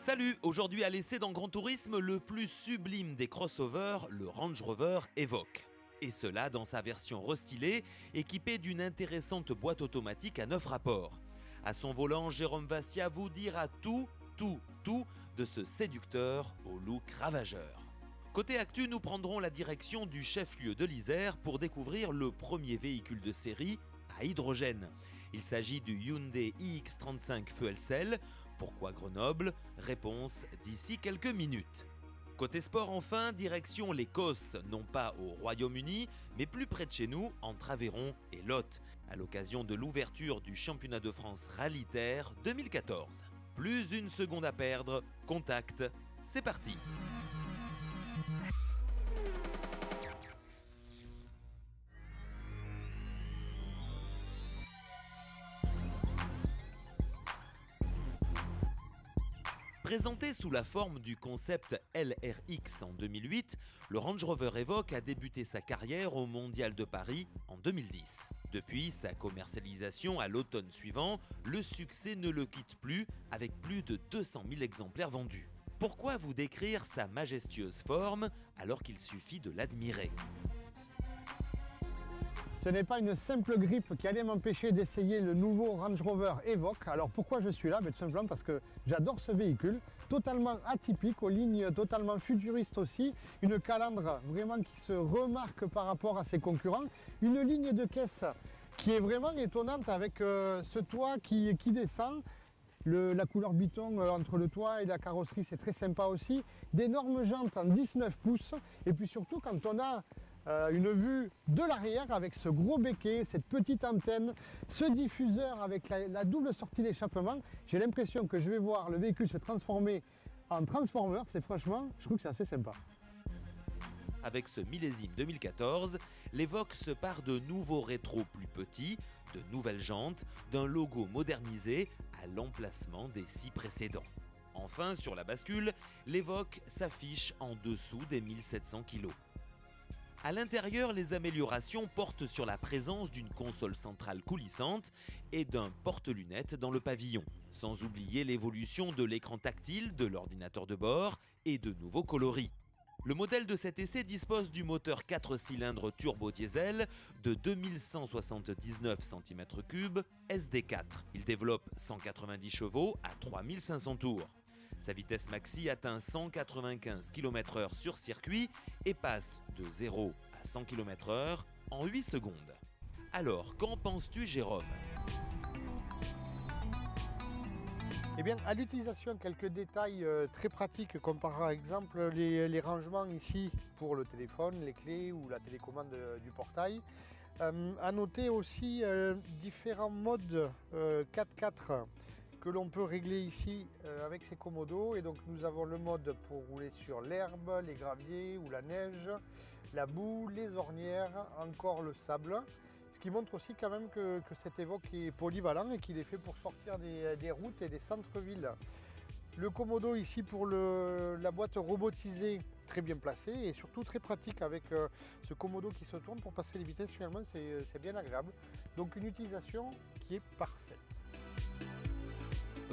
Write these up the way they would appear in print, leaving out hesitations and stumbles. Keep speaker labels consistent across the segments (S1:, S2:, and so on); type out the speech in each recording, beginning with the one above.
S1: Salut, aujourd'hui à l'essai dans Grand Tourisme, le plus sublime des crossovers, le Range Rover Evoque. Et cela dans sa version restylée, équipée d'une intéressante boîte automatique à 9 rapports. À son volant, Jérôme Vassia vous dira tout de ce séducteur au look ravageur. Côté actu, nous prendrons la direction du chef-lieu de l'Isère pour découvrir le premier véhicule de série à hydrogène. Il s'agit du Hyundai iX35 Fuel Cell. Pourquoi Grenoble? Réponse d'ici quelques minutes. Côté sport enfin, direction l'Écosse, non pas au Royaume-Uni, mais plus près de chez nous, entre Aveyron et Lot, à l'occasion de l'ouverture du championnat de France Rallye Terre 2014. Plus une seconde à perdre, contact, c'est parti. Présenté sous la forme du concept LRX en 2008, le Range Rover Evoque a débuté sa carrière au Mondial de Paris en 2010. Depuis sa commercialisation à l'automne suivant, le succès ne le quitte plus avec plus de 200 000 exemplaires vendus. Pourquoi vous décrire sa majestueuse forme alors qu'il suffit de l'admirer ?
S2: Ce n'est pas une simple grippe qui allait m'empêcher d'essayer le nouveau Range Rover Evoque. Alors pourquoi je suis là? Tout simplement parce que j'adore ce véhicule, totalement atypique, aux lignes totalement futuristes aussi, une calandre vraiment qui se remarque par rapport à ses concurrents, une ligne de caisse qui est vraiment étonnante avec ce toit qui descend. La couleur biton entre le toit et la carrosserie, c'est très sympa aussi. D'énormes jantes en 19 pouces et puis surtout quand on a une vue de l'arrière avec ce gros béquet, cette petite antenne, ce diffuseur avec la double sortie d'échappement, j'ai l'impression que je vais voir le véhicule se transformer en Transformer. Franchement, je trouve que c'est assez sympa.
S1: Avec ce millésime 2014, l'Evoque se part de nouveaux rétros plus petits, de nouvelles jantes, d'un logo modernisé à l'emplacement des 6 précédents. Enfin, sur la bascule, l'Evoque s'affiche en dessous des 1700 kg. À l'intérieur, les améliorations portent sur la présence d'une console centrale coulissante et d'un porte-lunettes dans le pavillon, sans oublier l'évolution de l'écran tactile de l'ordinateur de bord et de nouveaux coloris. Le modèle de cet essai dispose du moteur 4 cylindres turbo-diesel de 2179 cm3 SD4. Il développe 190 chevaux à 3500 tours. Sa vitesse maxi atteint 195 km/h sur circuit et passe de 0 à 100 km/h en 8 secondes. Alors, qu'en penses-tu, Jérôme ?
S2: Eh bien, à l'utilisation, quelques détails très pratiques, comme par exemple les rangements ici pour le téléphone, les clés ou la télécommande du portail. À noter aussi différents modes 4x4 que l'on peut régler ici avec ces commodos. Et donc nous avons le mode pour rouler sur l'herbe, les graviers ou la neige, la boue, les ornières, encore le sable. Ce qui montre aussi quand même que cet Evoque est polyvalent et qu'il est fait pour sortir des routes et des centres-villes. Le commodo ici pour la boîte robotisée, très bien placée et surtout très pratique avec ce commodo qui se tourne pour passer les vitesses. Finalement c'est bien agréable. Donc une utilisation qui est parfaite.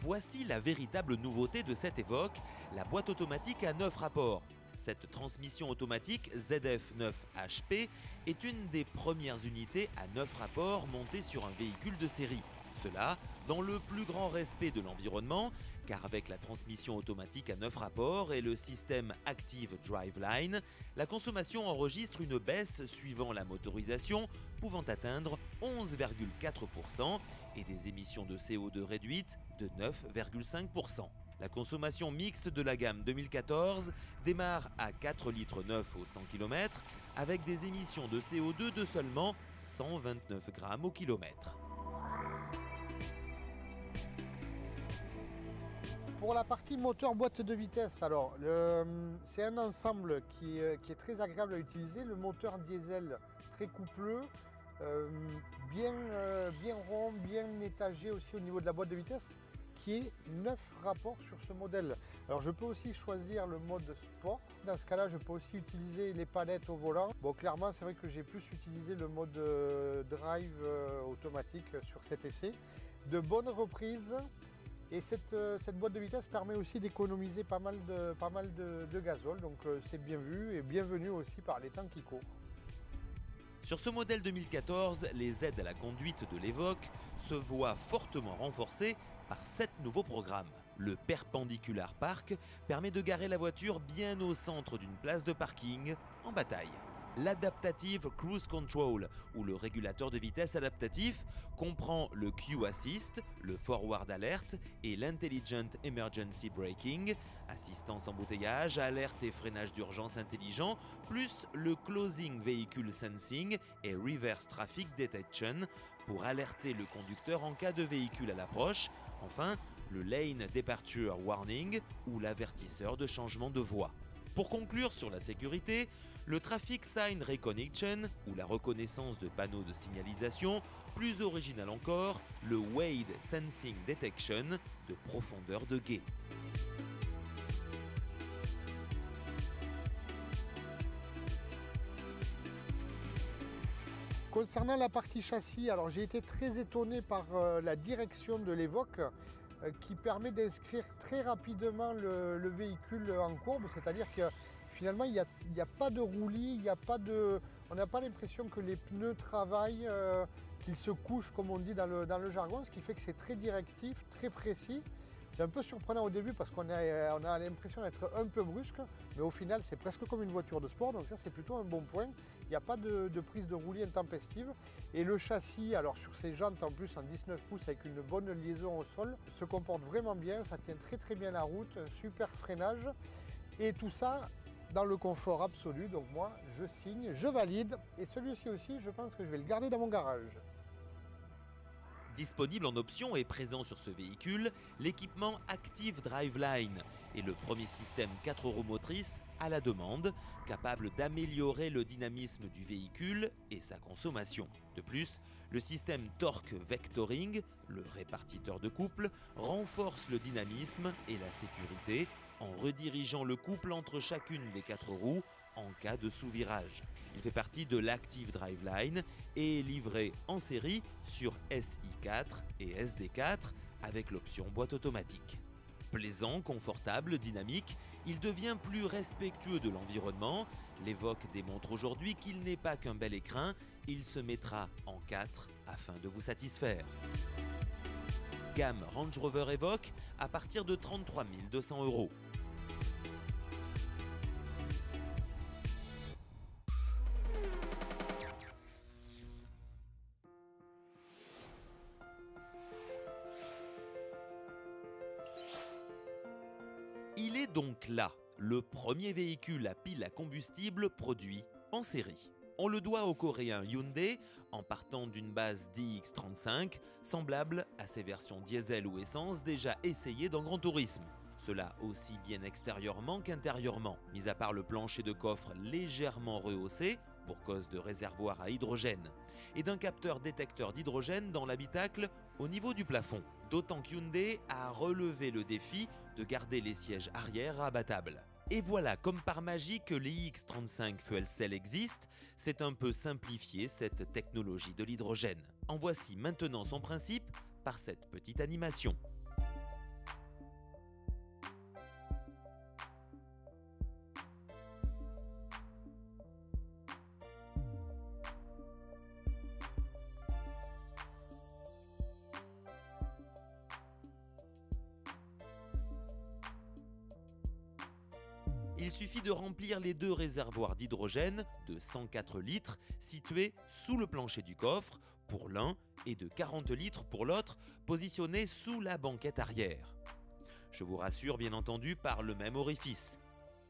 S1: Voici la véritable nouveauté de cette Evoque, la boîte automatique à 9 rapports. Cette transmission automatique ZF9HP est une des premières unités à 9 rapports montées sur un véhicule de série. Cela dans le plus grand respect de l'environnement, car avec la transmission automatique à 9 rapports et le système Active Driveline, la consommation enregistre une baisse suivant la motorisation pouvant atteindre 11,4% et des émissions de CO2 réduites de 9,5%. La consommation mixte de la gamme 2014 démarre à 4,9 litres au 100 km avec des émissions de CO2 de seulement 129 grammes au kilomètre.
S2: Pour la partie moteur boîte de vitesse, alors c'est un ensemble qui est très agréable à utiliser. Le moteur diesel très coupleux, bien rond, bien étagé aussi au niveau de la boîte de vitesse, qui est 9 rapports sur ce modèle. Alors je peux aussi choisir le mode sport. Dans ce cas-là, je peux aussi utiliser les palettes au volant. Bon, clairement, c'est vrai que j'ai plus utilisé le mode drive automatique sur cet essai. De bonnes reprises, Et cette boîte de vitesse permet aussi d'économiser pas mal de gazole, donc c'est bien vu et bienvenu aussi par les temps qui courent.
S1: Sur ce modèle 2014, les aides à la conduite de l'Evoque se voient fortement renforcées par 7 nouveaux programmes. Le Perpendicular Park permet de garer la voiture bien au centre d'une place de parking en bataille. L'Adaptative Cruise Control, ou le régulateur de vitesse adaptatif, comprend le Q Assist, le Forward Alert et l'Intelligent Emergency Braking, assistance embouteillage, alerte et freinage d'urgence intelligent, plus le Closing Vehicle Sensing et Reverse Traffic Detection pour alerter le conducteur en cas de véhicule à l'approche. Enfin, le Lane Departure Warning ou l'avertisseur de changement de voie. Pour conclure sur la sécurité, le Traffic Sign Recognition, ou la reconnaissance de panneaux de signalisation, plus original encore, le Wade Sensing Detection de profondeur de guet.
S2: Concernant la partie châssis, alors j'ai été très étonné par la direction de l'Evoque qui permet d'inscrire très rapidement le véhicule en courbe, c'est-à-dire que finalement il n'y a pas de roulis, on n'a pas l'impression que les pneus travaillent, qu'ils se couchent comme on dit dans le jargon, ce qui fait que c'est très directif, très précis. C'est un peu surprenant au début parce qu'on a l'impression d'être un peu brusque, mais au final c'est presque comme une voiture de sport, donc ça c'est plutôt un bon point. Il n'y a pas de prise de roulis intempestive. Et le châssis, alors sur ces jantes en plus en 19 pouces avec une bonne liaison au sol, se comporte vraiment bien, ça tient très très bien la route, un super freinage. Et tout ça dans le confort absolu, donc moi je signe, je valide. Et celui-ci aussi, je pense que je vais le garder dans mon garage.
S1: Disponible en option et présent sur ce véhicule, l'équipement Active Driveline est le premier système 4 roues motrices à la demande, capable d'améliorer le dynamisme du véhicule et sa consommation. De plus, le système Torque Vectoring, le répartiteur de couple, renforce le dynamisme et la sécurité en redirigeant le couple entre chacune des 4 roues en cas de sous-virage. Il fait partie de l'Active Driveline et est livré en série sur SI4 et SD4 avec l'option boîte automatique. Plaisant, confortable, dynamique, il devient plus respectueux de l'environnement. L'Evoque démontre aujourd'hui qu'il n'est pas qu'un bel écrin, il se mettra en 4 afin de vous satisfaire. Gamme Range Rover Evoque à partir de 33 200 €. Il est donc là, le premier véhicule à pile à combustible produit en série. On le doit au coréen Hyundai en partant d'une base DX35 semblable à ses versions diesel ou essence déjà essayées dans Gran Turismo. Cela aussi bien extérieurement qu'intérieurement, mis à part le plancher de coffre légèrement rehaussé pour cause de réservoir à hydrogène et d'un capteur détecteur d'hydrogène dans l'habitacle au niveau du plafond. D'autant qu'Hyundai a relevé le défi de garder les sièges arrière abattables. Et voilà, comme par magie, que l'IX35 Fuel Cell existe, c'est un peu simplifier cette technologie de l'hydrogène. En voici maintenant son principe par cette petite animation. Il suffit de remplir les 2 réservoirs d'hydrogène de 104 litres situés sous le plancher du coffre pour l'un et de 40 litres pour l'autre positionnés sous la banquette arrière. Je vous rassure bien entendu par le même orifice.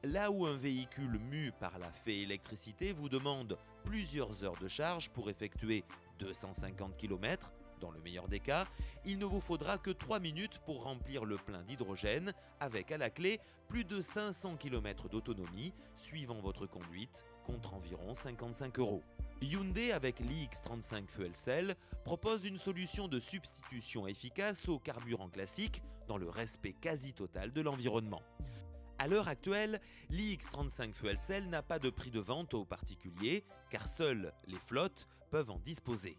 S1: Là où un véhicule mu par la fée électricité vous demande plusieurs heures de charge pour effectuer 250 km, dans le meilleur des cas, il ne vous faudra que 3 minutes pour remplir le plein d'hydrogène avec à la clé plus de 500 km d'autonomie suivant votre conduite contre environ 55 €. Hyundai avec l'IX35 Fuel Cell propose une solution de substitution efficace au carburant classique dans le respect quasi total de l'environnement. À l'heure actuelle, l'IX35 Fuel Cell n'a pas de prix de vente aux particuliers car seules les flottes peuvent en disposer.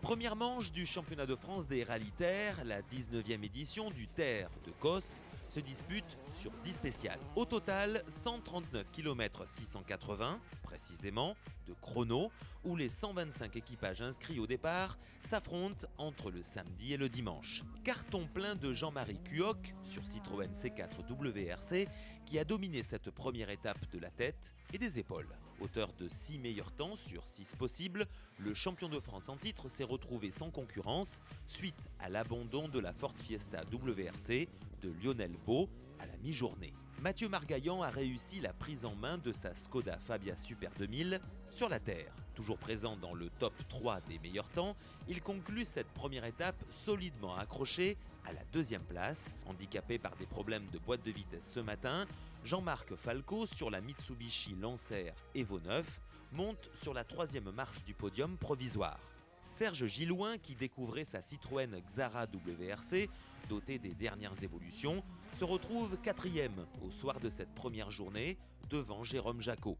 S1: Première manche du championnat de France des rallyes terre, la 19e édition du Terre de Causse se dispute sur 10 spéciales. Au total, 139 km 680, précisément, de chrono, où les 125 équipages inscrits au départ s'affrontent entre le samedi et le dimanche. Carton plein de Jean-Marie Cuoc sur Citroën C4 WRC qui a dominé cette première étape de la tête et des épaules. Auteur de 6 meilleurs temps sur 6 possibles, le champion de France en titre s'est retrouvé sans concurrence suite à l'abandon de la Ford Fiesta WRC de Lionel Beau à la mi-journée. Mathieu Margaillan a réussi la prise en main de sa Skoda Fabia Super 2000 sur la terre. Toujours présent dans le top 3 des meilleurs temps, il conclut cette première étape solidement accroché à la 2e place. Handicapé par des problèmes de boîte de vitesse ce matin, Jean-Marc Falco sur la Mitsubishi Lancer Evo 9 monte sur la 3e marche du podium provisoire. Serge Gillouin, qui découvrait sa Citroën Xara WRC, dotée des dernières évolutions, se retrouve 4e au soir de cette première journée devant Jérôme Jacot.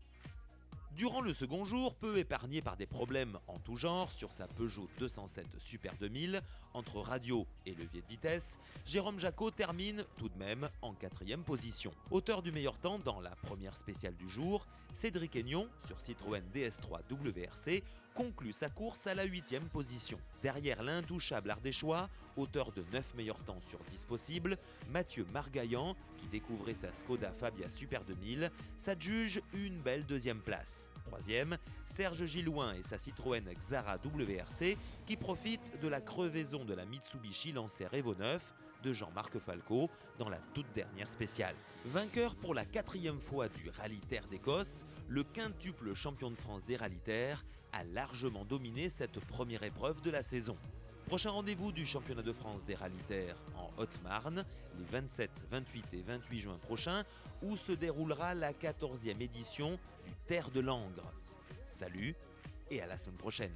S1: Durant le second jour, peu épargné par des problèmes en tout genre sur sa Peugeot 207 Super 2000, entre radio et levier de vitesse, Jérôme Jacot termine tout de même en 4e position. Auteur du meilleur temps dans la première spéciale du jour, Cédric Aignon, sur Citroën DS3 WRC, conclut sa course à la 8e position. Derrière l'intouchable ardéchois, auteur de 9 meilleurs temps sur 10 possibles, Mathieu Margaillan, qui découvrait sa Skoda Fabia Super 2000, s'adjuge une belle 2e place. 3e, Serge Gillouin et sa Citroën Xara WRC qui profitent de la crevaison de la Mitsubishi Lancer Evo 9 de Jean-Marc Falco dans la toute dernière spéciale. Vainqueur pour la 4e fois du Rallye Terre d'Écosse, le quintuple champion de France des rallyes terre a largement dominé cette première épreuve de la saison. Prochain rendez-vous du championnat de France des rallyes terre en Haute-Marne, les 27, 28 et 28 juin prochains, où se déroulera la 14e édition du Terre de Langres. Salut et à la semaine prochaine.